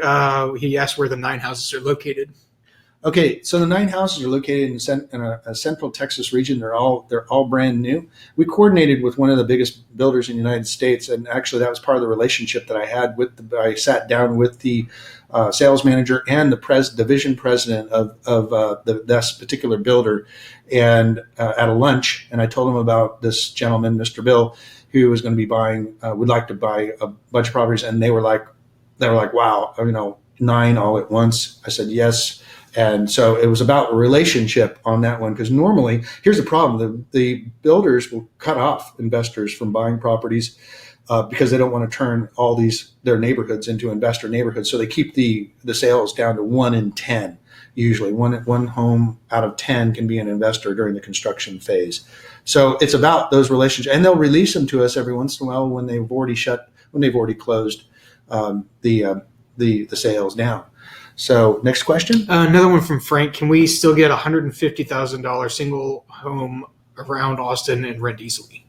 He asked where the 9 houses are located. Okay, so the 9 houses are located in a central Texas region. They're all brand new. We coordinated with one of the biggest builders in the United States, and actually that was part of the relationship that I had I sat down with the sales manager and the division president of this particular builder, and at a lunch, and I told him about this gentleman, Mr. Bill, who was going to be would like to buy a bunch of properties, and they were like, wow, 9 all at once. I said yes. And so it was about a relationship on that one, because normally, here's the problem, the builders will cut off investors from buying properties because they don't want to turn all their neighborhoods into investor neighborhoods. So they keep the sales down to 1 in 10. Usually one home out of 10 can be an investor during the construction phase. So it's about those relationships, and they'll release them to us every once in a while when they've already closed the sales down. So next question. Another one from Frank. Can we still get $150,000 single home around Austin and rent easily?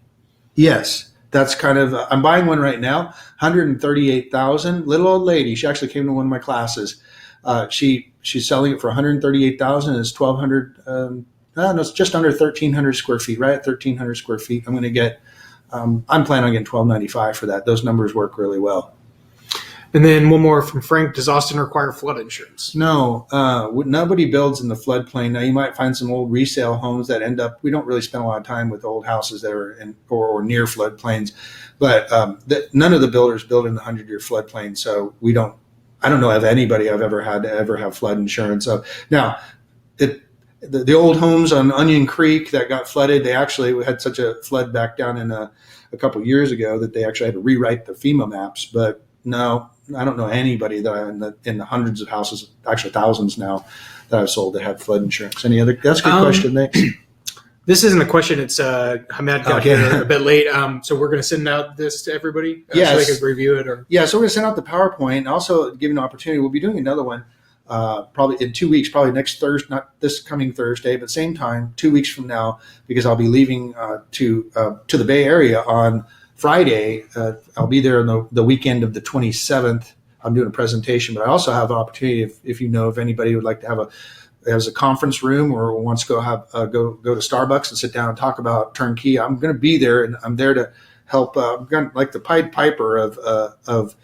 Yes. That's kind of, I'm buying one right now, $138,000. Little old lady. She actually came to one of my classes. She's selling it for $138,000. It's 1,200. No, it's just under 1,300 square feet. Right at 1,300 square feet. I'm going to get. I'm planning on getting $1,295 for that. Those numbers work really well. And then one more from Frank. Does Austin require flood insurance? No, nobody builds in the floodplain. Now, you might find some old resale homes that we don't really spend a lot of time with old houses that are in or near floodplains, but none of the builders build in the 100-year floodplain. So I don't know of anybody I've ever had to ever have flood insurance. So now, the old homes on Onion Creek that got flooded, they actually had such a flood back down in a couple of years ago that they actually had to rewrite the FEMA maps. But no, I don't know anybody that in the hundreds of houses, actually thousands now, that I've sold that had flood insurance. That's a good question. Thanks. This isn't a question. It's Hamed got here a bit late. So we're going to send out this to everybody so they can review it. Yeah, so we're going to send out the PowerPoint and also give an opportunity. We'll be doing another one probably in 2 weeks, probably next Thursday, not this coming Thursday, but same time, 2 weeks from now, because I'll be leaving to the Bay Area on Friday. I'll be there on the weekend of the 27th. I'm doing a presentation, but I also have an opportunity if anybody would like to have a conference room or wants to go to Starbucks and sit down and talk about turnkey. I'm going to be there, and I'm there to help. I'm going like the Pied Piper of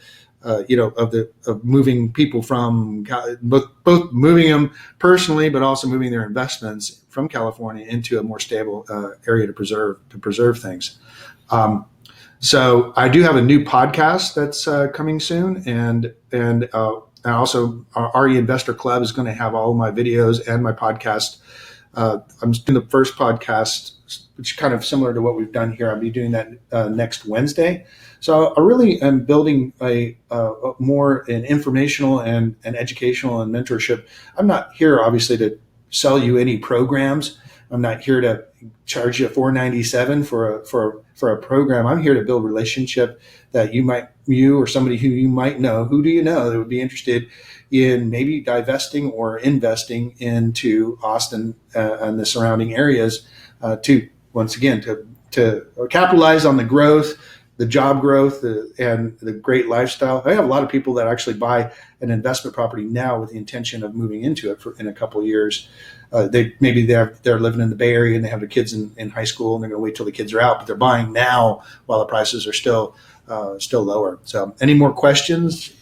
moving people from both moving them personally, but also moving their investments from California into a more stable area to preserve things. So I do have a new podcast that's coming soon, and also our RE Investor Club is going to have all of my videos and my podcast. I'm doing the first podcast, which is kind of similar to what we've done here. I'll be doing that next Wednesday. So I really am building a more an informational and educational and mentorship. I'm not here, obviously, to sell you any programs. I'm not here to charge you $497 for a program. I'm here to build relationship that you or somebody who you might know. Who do you know that would be interested in maybe divesting or investing into Austin and the surrounding areas to capitalize on the growth, the job growth, and the great lifestyle. I have a lot of people that actually buy an investment property now with the intention of moving into it in a couple of years. They're living in the Bay Area and they have their kids in high school and they're going to wait till the kids are out, but they're buying now while the prices are still lower. So, any more questions?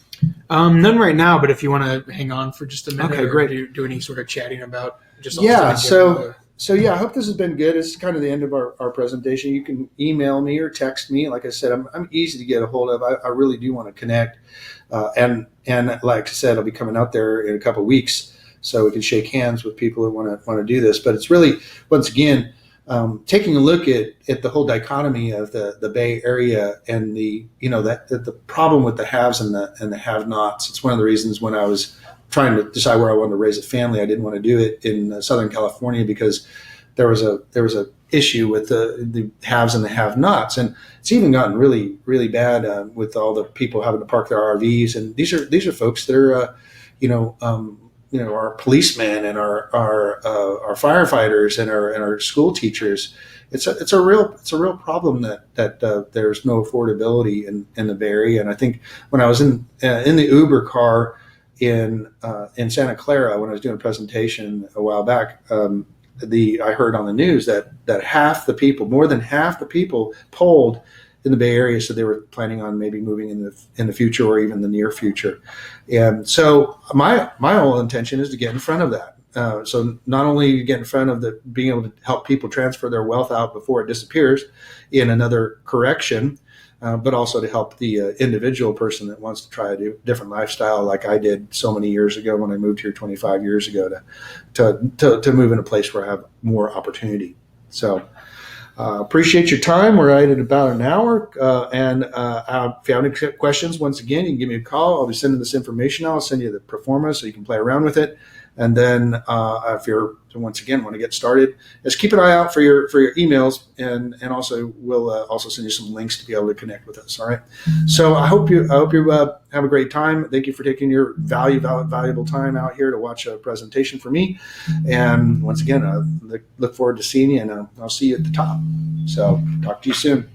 None right now, but if you want to hang on for just a minute, okay, great. Or do any sort of chatting about just So I hope this has been good. It's kind of the end of our presentation. You can email me or text me. Like I said, I'm easy to get a hold of. I really do want to connect. And like I said, I'll be coming out there in a couple of weeks so we can shake hands with people who want to do this. But it's really, once again, taking a look at the whole dichotomy of the Bay Area and the the problem with the haves and the have-nots. It's one of the reasons when I was trying to decide where I wanted to raise a family, I didn't want to do it in Southern California because there was a issue with the haves and the have-nots, and it's even gotten really, really bad with all the people having to park their RVs. And these are folks that are our policemen and our firefighters and our school teachers. It's a real problem that there's no affordability in the Bay Area. And I think when I was in the Uber car in Santa Clara when I was doing a presentation a while back, I heard on the news that more than half the people polled in the Bay Area said they were planning on maybe moving in the future or even the near future. And so my whole intention is to get in front of that. So not only get in front of being able to help people transfer their wealth out before it disappears in another correction, but also to help the individual person that wants to try a different lifestyle, like I did so many years ago when I moved here 25 years ago, to move in a place where I have more opportunity. So appreciate your time. We're right at about an hour. And if you have any questions, once again, you can give me a call. I'll be sending this information out. I'll send you the pro forma so you can play around with it. And then if you're, once again, want to get started, just keep an eye out for your emails, and also we'll also send you some links to be able to connect with us. All right. So I hope you have a great time. Thank you for taking your valuable time out here to watch a presentation for me. And once again, I look forward to seeing you, and I'll see you at the top. So talk to you soon.